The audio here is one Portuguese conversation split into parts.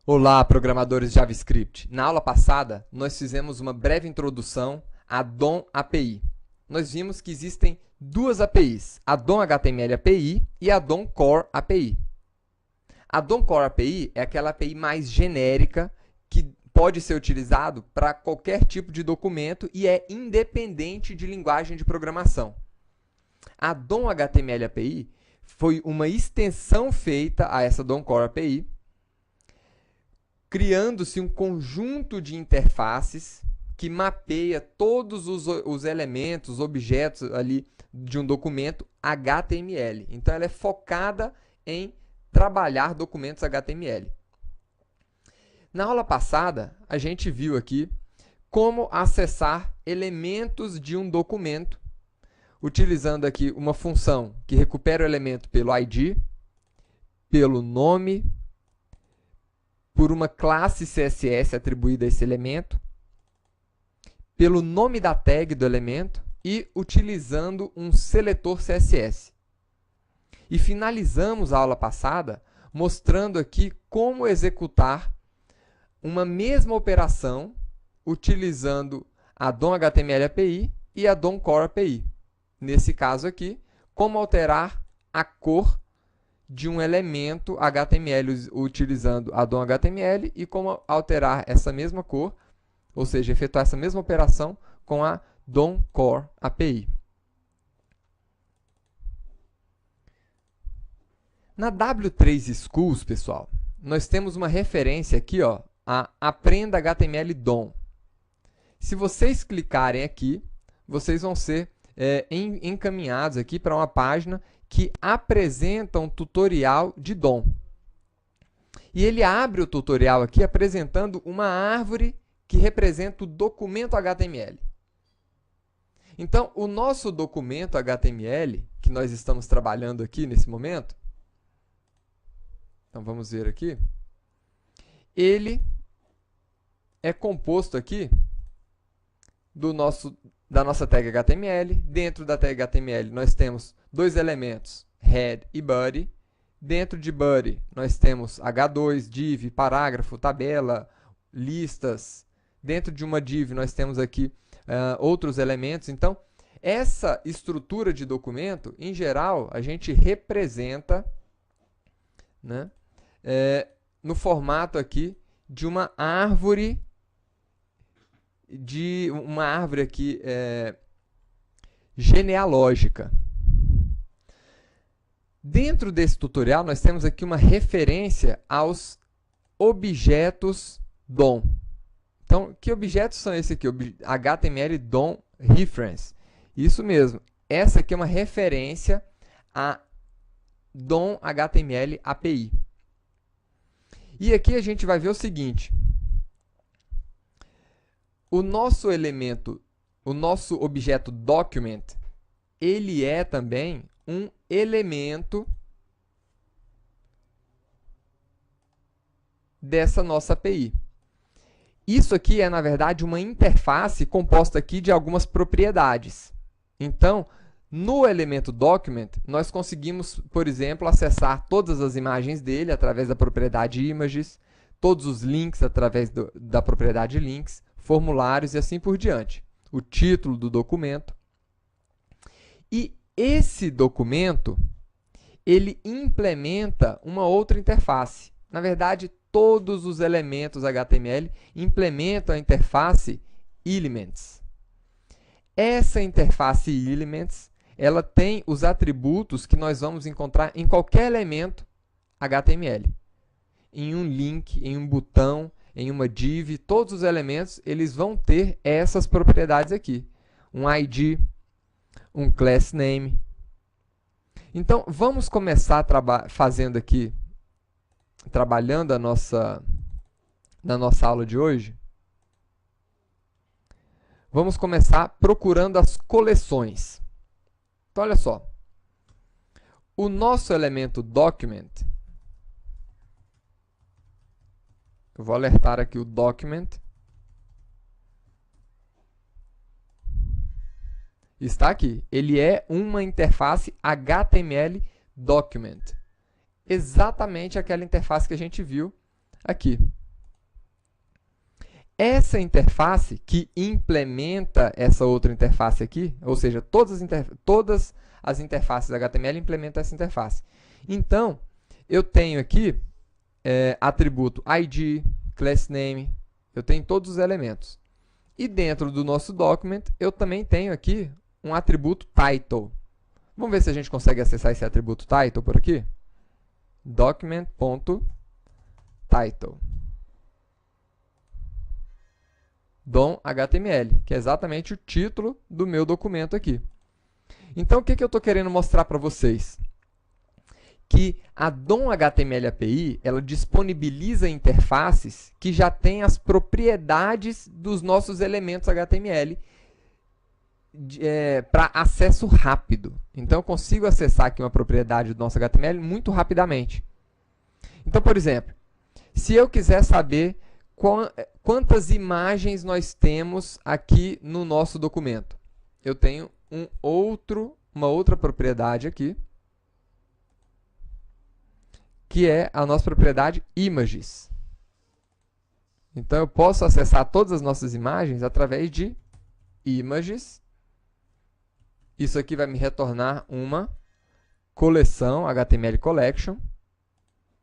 Olá, programadores de JavaScript. Na aula passada, nós fizemos uma breve introdução à DOM API. Nós vimos que existem duas APIs, a DOM HTML API e a DOM Core API. A DOM Core API é aquela API mais genérica que pode ser utilizado para qualquer tipo de documento e é independente de linguagem de programação. A DOM HTML API foi uma extensão feita a essa DOM Core API, criando-se um conjunto de interfaces que mapeia todos os elementos, objetos ali de um documento HTML. Então, ela é focada em trabalhar documentos HTML. Na aula passada, a gente viu aqui como acessar elementos de um documento, utilizando aqui uma função que recupera o elemento pelo ID, pelo nome, por uma classe CSS atribuída a esse elemento, pelo nome da tag do elemento e utilizando um seletor CSS. E finalizamos a aula passada mostrando aqui como executar uma mesma operação utilizando a DOM HTML API e a DOM Core API. Nesse caso aqui, como alterar a cor de um elemento HTML utilizando a DOM HTML e como alterar essa mesma cor, ou seja, efetuar essa mesma operação com a DOM Core API. Na W3 Schools, pessoal, nós temos uma referência aqui, ó, a Aprenda HTML DOM. Se vocês clicarem aqui, vocês vão ser encaminhados aqui para uma página que apresenta um tutorial de DOM. E ele abre o tutorial aqui apresentando uma árvore que representa o documento HTML. Então, o nosso documento HTML, que nós estamos trabalhando aqui nesse momento, então vamos ver aqui, ele é composto aqui da nossa tag HTML. Dentro da tag HTML nós temos dois elementos, head e body. Dentro de body nós temos H2, div, parágrafo, tabela, listas. Dentro de uma div nós temos aqui outros elementos. Então, essa estrutura de documento, em geral, a gente representa, né, no formato aqui de uma árvore aqui genealógica. Dentro desse tutorial, nós temos aqui uma referência aos objetos DOM. Então, que objetos são esses aqui? HTML DOM Reference. Isso mesmo. Essa aqui é uma referência a DOM HTML API. E aqui a gente vai ver o seguinte. O nosso elemento, o nosso objeto document, ele é também um elemento dessa nossa API. Isso aqui é, na verdade, uma interface composta aqui de algumas propriedades. Então, no elemento document, nós conseguimos, por exemplo, acessar todas as imagens dele através da propriedade images, todos os links através da propriedade links, formulários e assim por diante. O título do documento. E esse documento, ele implementa uma outra interface. Na verdade, todos os elementos HTML implementam a interface Elements. Essa interface Elements, ela tem os atributos que nós vamos encontrar em qualquer elemento HTML. Em um link, em um botão, em uma div, todos os elementos eles vão ter essas propriedades aqui. Um ID, um class name. Então, vamos começar fazendo aqui, trabalhando na nossa aula de hoje. Vamos começar procurando as coleções. Então, olha só. O nosso elemento document, eu vou alertar aqui o document, está aqui. Ele é uma interface HTML document. Exatamente aquela interface que a gente viu aqui. Essa interface que implementa essa outra interface aqui, ou seja, todas as interfaces HTML implementam essa interface. Então, eu tenho aqui atributo ID, class name, eu tenho todos os elementos. E dentro do nosso document, eu também tenho aqui um atributo title. Vamos ver se a gente consegue acessar esse atributo title por aqui? Document.title. DOM.html, que é exatamente o título do meu documento aqui. Então, o que eu estou querendo mostrar para vocês? Que a DOM.html API, ela disponibiliza interfaces que já têm as propriedades dos nossos elementos HTML para acesso rápido. Então, eu consigo acessar aqui uma propriedade do nosso HTML muito rapidamente. Então, por exemplo, se eu quiser saber quantas imagens nós temos aqui no nosso documento, eu tenho uma outra propriedade aqui, que é a nossa propriedade images. Então, eu posso acessar todas as nossas imagens através de images. Isso aqui vai me retornar uma coleção, HTML Collection,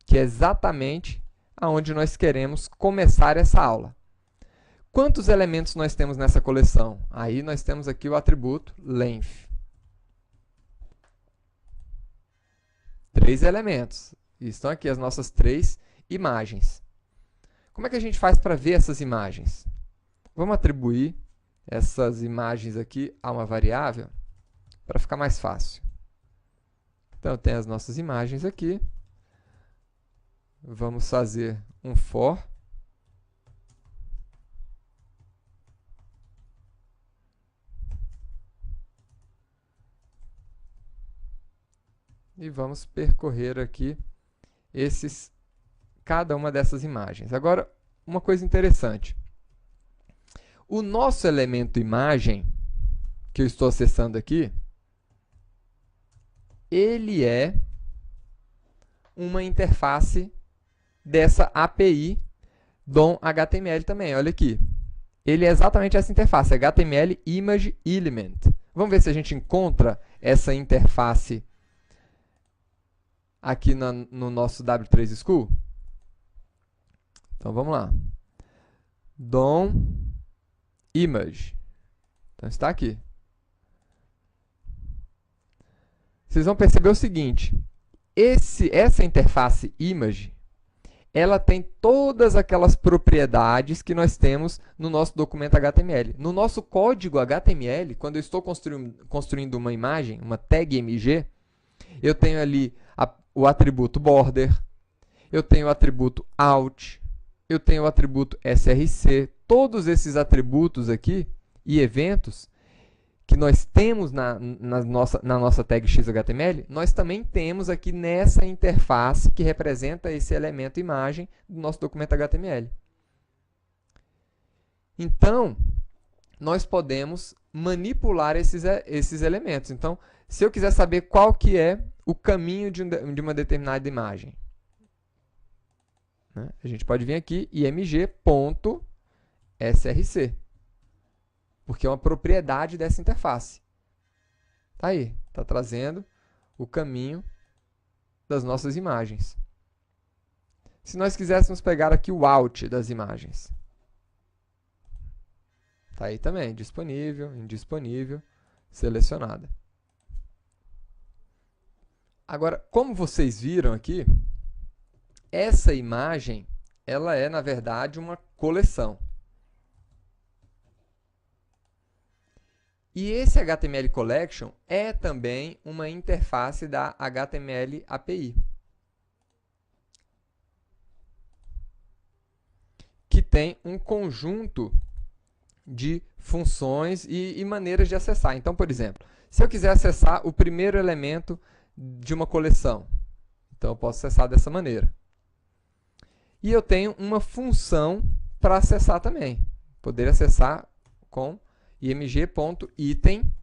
que é exatamente aonde nós queremos começar essa aula. Quantos elementos nós temos nessa coleção? Aí nós temos aqui o atributo length. 3 elementos. E estão aqui as nossas 3 imagens. Como é que a gente faz para ver essas imagens? Vamos atribuir essas imagens aqui a uma variável para ficar mais fácil. Então, eu tenho as nossas imagens aqui. Vamos fazer um for. E vamos percorrer aqui cada uma dessas imagens. Agora, uma coisa interessante. O nosso elemento imagem, que eu estou acessando aqui, ele é uma interface dessa API DOM.html também. Olha aqui. Ele é exatamente essa interface, HTML Image Element. Vamos ver se a gente encontra essa interface aqui no nosso W3 School. Então, vamos lá. DOM Image. Então, está aqui. Vocês vão perceber o seguinte. Essa interface Image, ela tem todas aquelas propriedades que nós temos no nosso documento HTML. No nosso código HTML, quando eu estou construindo uma imagem, uma tag MG, eu tenho ali o atributo border, eu tenho o atributo out, eu tenho o atributo src. Todos esses atributos aqui e eventos que nós temos na nossa tag XHTML, nós também temos aqui nessa interface que representa esse elemento imagem do nosso documento HTML. Então, nós podemos manipular esses elementos. Então, se eu quiser saber qual que é o caminho de uma determinada imagem, né, a gente pode vir aqui img.src. Porque é uma propriedade dessa interface. Tá aí, está trazendo o caminho das nossas imagens. Se nós quiséssemos pegar aqui o out das imagens, tá aí também, disponível, indisponível, selecionada. Agora, como vocês viram aqui, essa imagem, ela é, na verdade, uma coleção. E esse HTML Collection é também uma interface da HTML API, que tem um conjunto de funções e maneiras de acessar. Então, por exemplo, se eu quiser acessar o primeiro elemento de uma coleção, então eu posso acessar dessa maneira. E eu tenho uma função para acessar também. Poder acessar com img.item,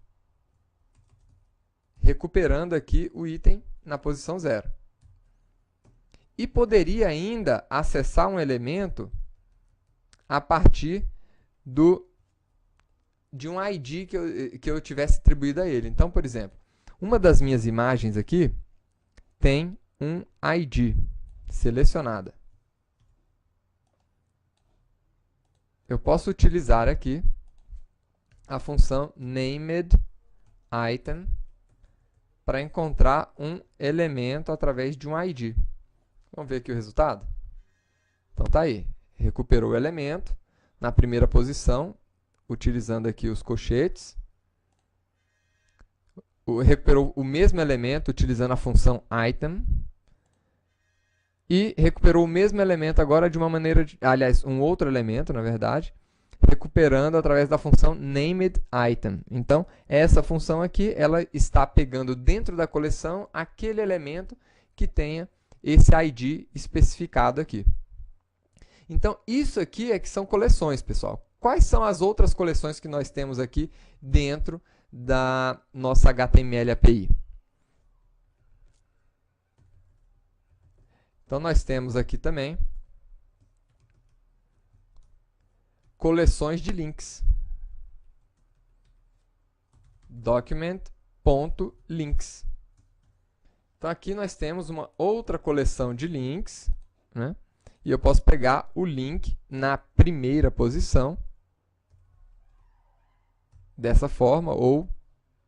recuperando aqui o item na posição 0. e poderia ainda acessar um elemento a partir de um ID que eu tivesse atribuído a ele. Então, por exemplo, uma das minhas imagens aqui tem um ID selecionada. Eu posso utilizar aqui a função namedItem para encontrar um elemento através de um ID. Vamos ver aqui o resultado? Então tá aí, recuperou o elemento na primeira posição, utilizando aqui os colchetes. Recuperou o mesmo elemento utilizando a função item. E recuperou o mesmo elemento agora de uma maneira, aliás, um outro elemento, na verdade, recuperando através da função namedItem. Então, essa função aqui, ela está pegando dentro da coleção aquele elemento que tenha esse ID especificado aqui. Então, isso aqui é que são coleções, pessoal. Quais são as outras coleções que nós temos aqui dentro da nossa HTML API? Então, nós temos aqui também coleções de links. Document.links. Então, aqui nós temos uma outra coleção de links, né? E eu posso pegar o link na primeira posição, dessa forma, ou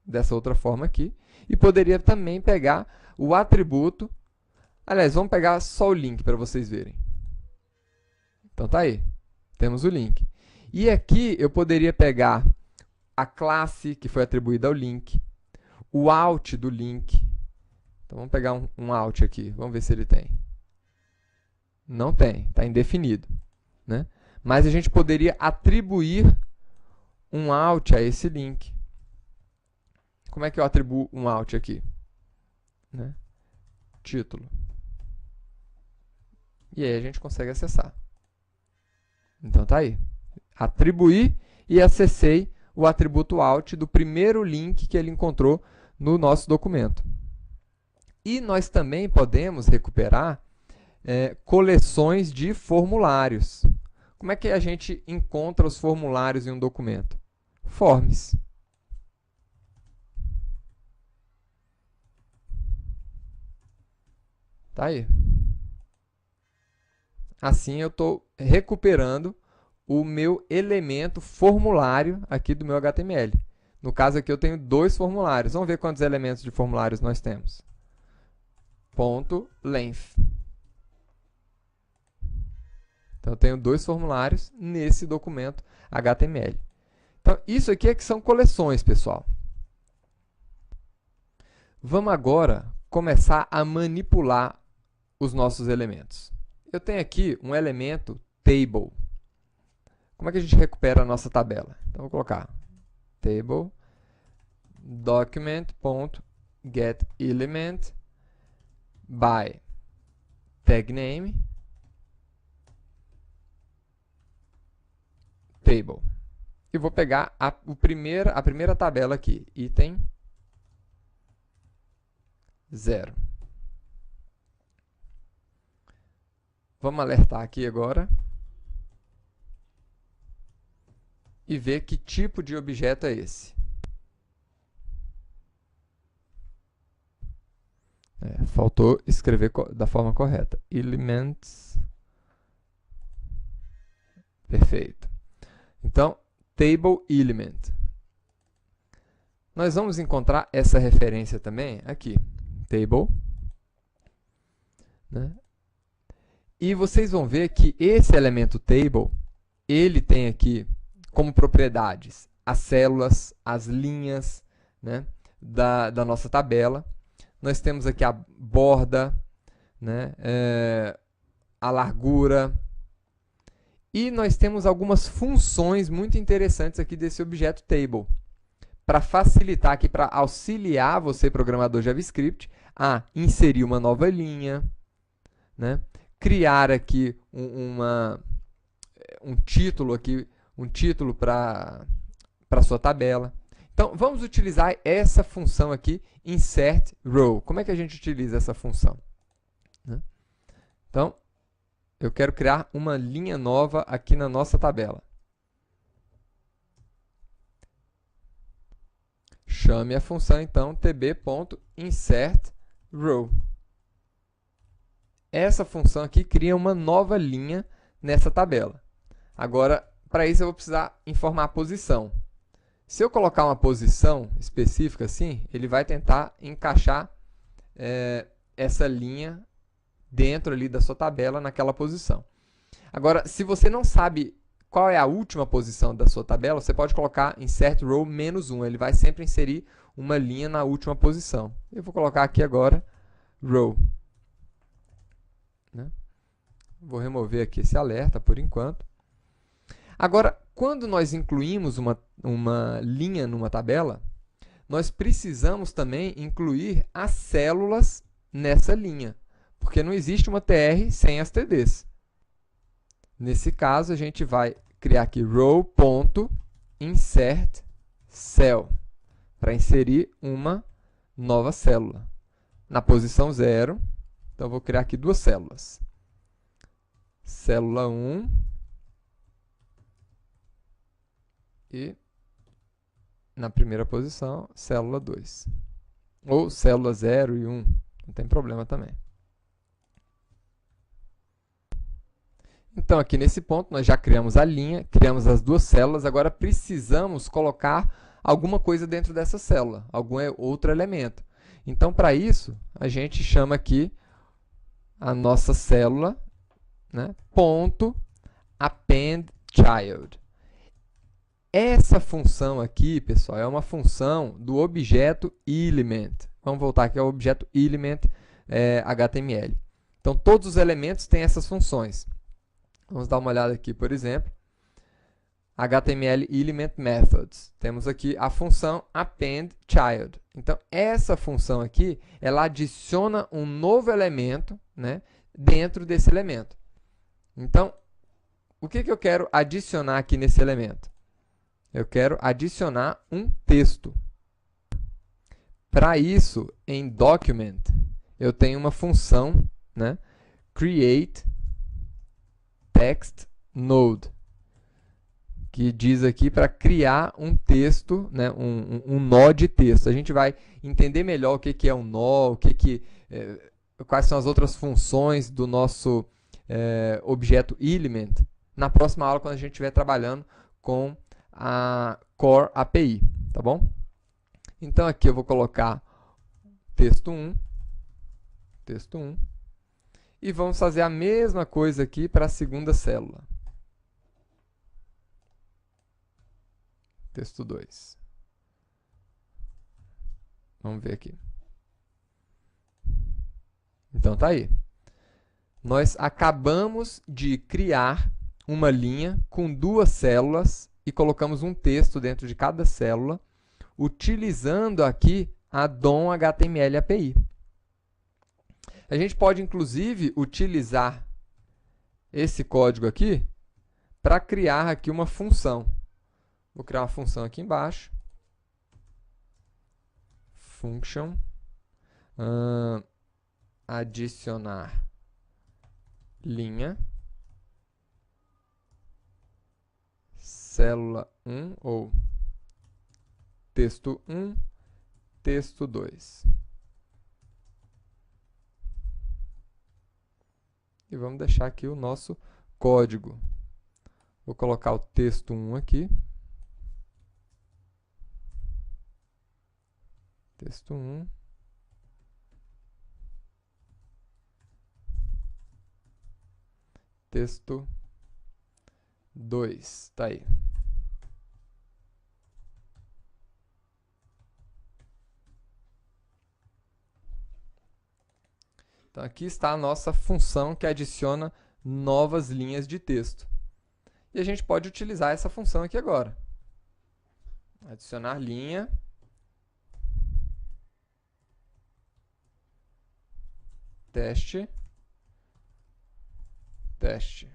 dessa outra forma aqui. E poderia também pegar o atributo. Aliás, vamos pegar só o link para vocês verem. Então, tá aí. Temos o link. E aqui eu poderia pegar a classe que foi atribuída ao link, o alt do link. Então, vamos pegar um alt aqui. Vamos ver se ele tem. Não tem, está indefinido, né? Mas a gente poderia atribuir um alt a esse link. Como é que eu atribuo um alt aqui? Né? Título. E aí a gente consegue acessar. Então tá aí. Atribuí e acessei o atributo alt do primeiro link que ele encontrou no nosso documento. E nós também podemos recuperar coleções de formulários. Como é que a gente encontra os formulários em um documento? Forms. Tá aí. Assim eu estou recuperando o meu elemento formulário aqui do meu HTML. No caso aqui eu tenho dois formulários. Vamos ver quantos elementos de formulários nós temos. Ponto length. Então eu tenho dois formulários nesse documento HTML. Então isso aqui é que são coleções, pessoal. Vamos agora começar a manipular os nossos elementos. Eu tenho aqui um elemento table. Como é que a gente recupera a nossa tabela? Então, vou colocar table document.getElement by tag name table. E vou pegar a primeira tabela aqui, item 0. Vamos alertar aqui agora e ver que tipo de objeto é esse. Faltou escrever da forma correta. Elements. Perfeito. Então, table element. Nós vamos encontrar essa referência também aqui. Table. Né? E vocês vão ver que esse elemento table, ele tem aqui como propriedades as células, as linhas, né, da nossa tabela. Nós temos aqui a borda, né, a largura. E nós temos algumas funções muito interessantes aqui desse objeto table. Para facilitar aqui, para auxiliar você, programador JavaScript, a inserir uma nova linha, né, criar aqui um título aqui, um título para a sua tabela. Então, vamos utilizar essa função aqui, insert row. Como é que a gente utiliza essa função? Né? Então, eu quero criar uma linha nova aqui na nossa tabela. Chame a função, então, tb.insertRow. Essa função aqui cria uma nova linha nessa tabela. Agora, para isso, eu vou precisar informar a posição. Se eu colocar uma posição específica assim, ele vai tentar encaixar essa linha dentro ali da sua tabela naquela posição. Agora, se você não sabe qual é a última posição da sua tabela, você pode colocar insert row -1. Ele vai sempre inserir uma linha na última posição. Eu vou colocar aqui agora row. Né? Vou remover aqui esse alerta por enquanto. Agora, quando nós incluímos uma linha numa tabela, nós precisamos também incluir as células nessa linha, porque não existe uma TR sem as TDs. Nesse caso, a gente vai criar aqui row.insertCell para inserir uma nova célula. Na posição 0, então eu vou criar aqui duas células. Célula 1 e, na primeira posição, célula 2. Ou célula 0 e 1, não tem problema também. Então, aqui nesse ponto, nós já criamos a linha, criamos as duas células, agora precisamos colocar alguma coisa dentro dessa célula, algum outro elemento. Então, para isso, a gente chama aqui a nossa célula, né, .appendChild. Essa função aqui, pessoal, é uma função do objeto element. Vamos voltar aqui ao objeto element HTML. Então, todos os elementos têm essas funções. Vamos dar uma olhada aqui, por exemplo, HTML Element Methods. Temos aqui a função appendChild. Então, essa função aqui, ela adiciona um novo elemento, né, dentro desse elemento. Então, o que eu quero adicionar aqui nesse elemento? Eu quero adicionar um texto. Para isso, em Document, eu tenho uma função, né, createTextNode, que diz aqui para criar um texto, né, um nó de texto. A gente vai entender melhor o que é um nó, quais são as outras funções do nosso objeto element na próxima aula, quando a gente estiver trabalhando com a Core API, tá bom? Então, aqui eu vou colocar texto 1, e vamos fazer a mesma coisa aqui para a segunda célula. Texto 2. Vamos ver aqui. Então, tá aí. Nós acabamos de criar uma linha com duas células e colocamos um texto dentro de cada célula, utilizando aqui a DOM HTML API. A gente pode, inclusive, utilizar esse código aqui para criar aqui uma função. Vou criar uma função aqui embaixo. Function. Adicionar linha. Célula 1 ou texto 1, texto 2. E vamos deixar aqui o nosso código. Vou colocar o texto 1 aqui. Texto 1. Texto 2. Tá aí. Então, aqui está a nossa função que adiciona novas linhas de texto. E a gente pode utilizar essa função aqui agora. Adicionar linha. Teste. Teste.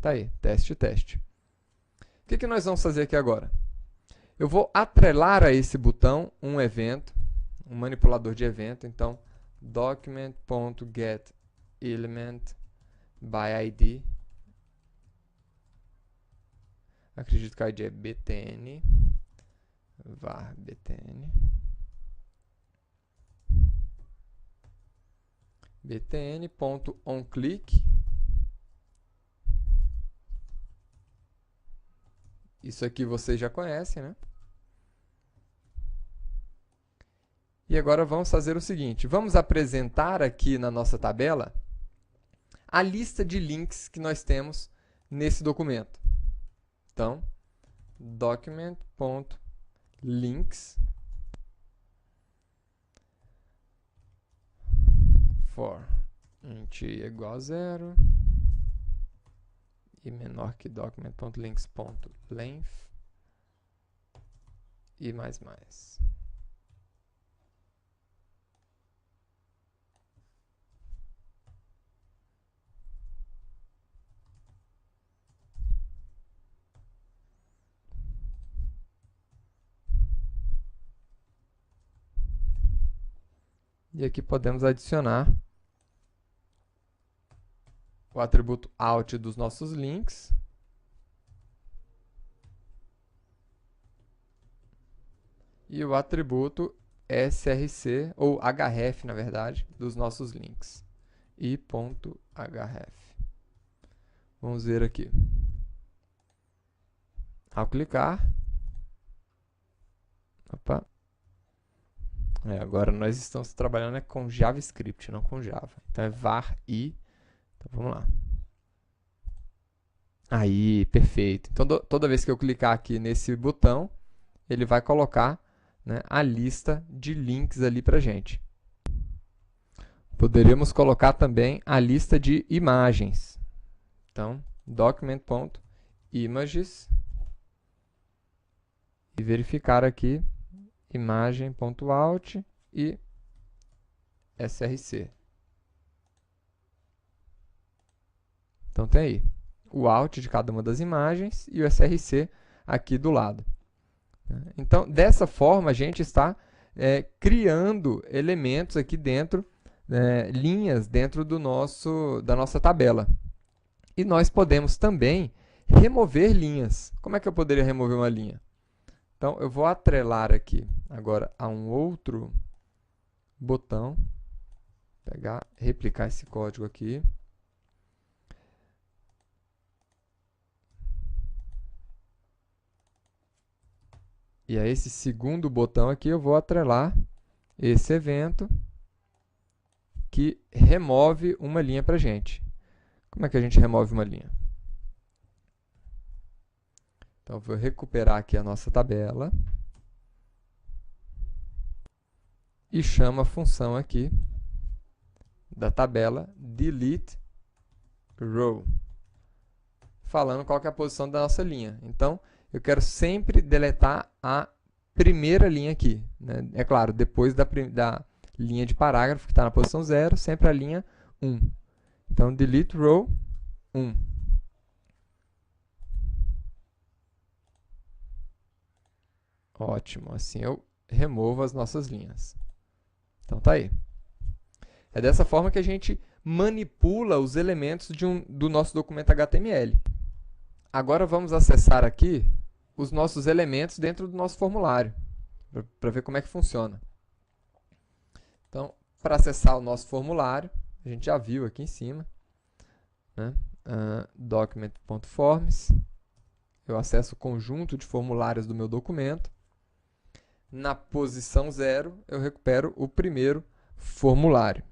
Tá aí, teste, teste. O que nós vamos fazer aqui agora? Eu vou atrelar a esse botão um evento, um manipulador de evento. Então, document.getElementById. Acredito que a ID é btn, var btn, btn.onClick. Isso aqui vocês já conhecem, né? E agora vamos fazer o seguinte, vamos apresentar aqui na nossa tabela a lista de links que nós temos nesse documento. Então, document.links for int igual a 0 e menor que document.links.length e mais. E aqui podemos adicionar o atributo out dos nossos links. E o atributo src, ou href, na verdade, dos nossos links. i.href. Vamos ver aqui. Ao clicar... Opa! Agora nós estamos trabalhando com JavaScript, não com Java. Então é var i. Então vamos lá. Aí, perfeito. Então toda vez que eu clicar aqui nesse botão, ele vai colocar, né, a lista de links ali para a gente. Poderíamos colocar também a lista de imagens. Então, document.images e verificar aqui imagem.out e src. Então tem aí o out de cada uma das imagens e o src aqui do lado. Então, dessa forma, a gente está criando elementos aqui dentro, linhas dentro da nossa tabela. E nós podemos também remover linhas. Como é que eu poderia remover uma linha? Então, eu vou atrelar aqui agora a um outro botão. Replicar esse código aqui. E a esse segundo botão aqui eu vou atrelar esse evento que remove uma linha para a gente. Como é que a gente remove uma linha? Então, eu vou recuperar aqui a nossa tabela e chamo a função aqui da tabela deleteRow, falando qual que é a posição da nossa linha. Então, eu quero sempre deletar a primeira linha aqui, né? É claro, depois da linha de parágrafo, que está na posição 0, sempre a linha 1. Então, deleteRow 1. Ótimo, assim eu removo as nossas linhas. Então, tá aí. É dessa forma que a gente manipula os elementos do nosso documento HTML. Agora vamos acessar aqui os nossos elementos dentro do nosso formulário, para ver como é que funciona. Então, para acessar o nosso formulário, a gente já viu aqui em cima, né? Document.forms, eu acesso o conjunto de formulários do meu documento. Na posição 0, eu recupero o primeiro formulário.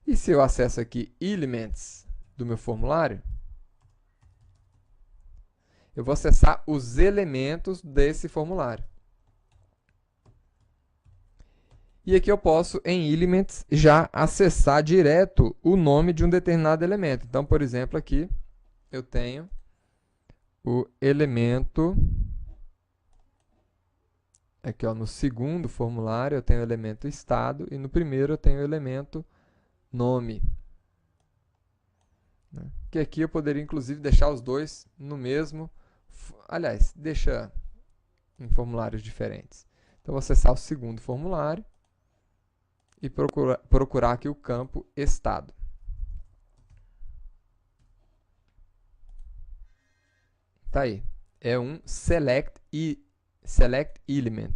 E se eu acesso aqui Elements do meu formulário, eu vou acessar os elementos desse formulário. E aqui eu posso, em Elements, já acessar direto o nome de um determinado elemento. Então, por exemplo, aqui eu tenho o elemento... Aqui, ó, no segundo formulário eu tenho o elemento estado e no primeiro eu tenho o elemento nome. Que aqui eu poderia inclusive deixar os dois no mesmo, aliás, deixa em formulários diferentes. Então eu vou acessar o segundo formulário e procurar aqui o campo estado. Tá aí. É um select element.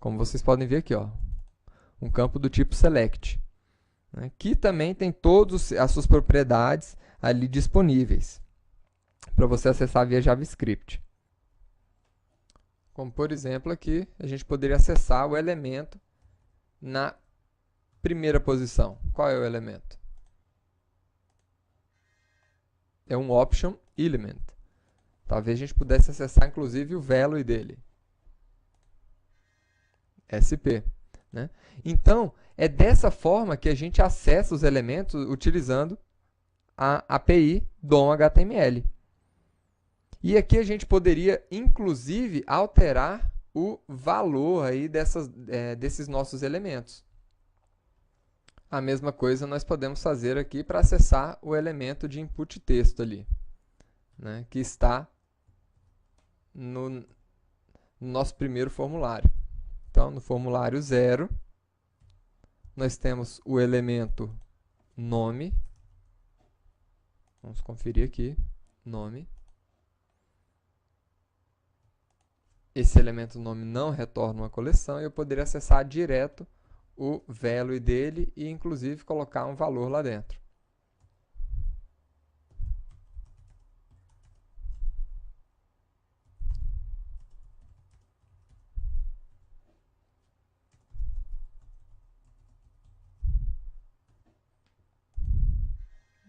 Como vocês podem ver aqui, ó, um campo do tipo select, né, que também tem todas as suas propriedades ali disponíveis para você acessar via JavaScript. Como, por exemplo, aqui a gente poderia acessar o elemento na primeira posição. Qual é o elemento? É um option element. Talvez a gente pudesse acessar, inclusive, o value dele. SP. Né? Então, é dessa forma que a gente acessa os elementos utilizando a API DOM.html. E aqui a gente poderia, inclusive, alterar o valor aí desses nossos elementos. A mesma coisa nós podemos fazer aqui para acessar o elemento de input texto ali, né, que está no nosso primeiro formulário. Então, no formulário 0, nós temos o elemento nome. Vamos conferir aqui, nome. Esse elemento nome não retorna uma coleção e eu poderia acessar direto o value dele e, inclusive, colocar um valor lá dentro.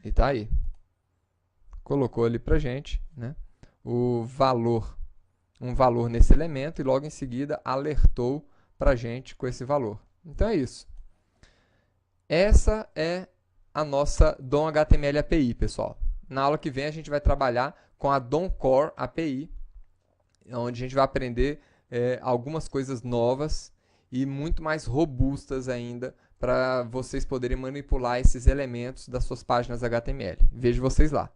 E tá aí. Colocou ali pra gente, né, o valor, um valor nesse elemento e logo em seguida alertou pra gente com esse valor. Então é isso. Essa é a nossa DOM.html API, pessoal. Na aula que vem a gente vai trabalhar com a DOM Core API, onde a gente vai aprender algumas coisas novas e muito mais robustas ainda para vocês poderem manipular esses elementos das suas páginas HTML. Vejo vocês lá.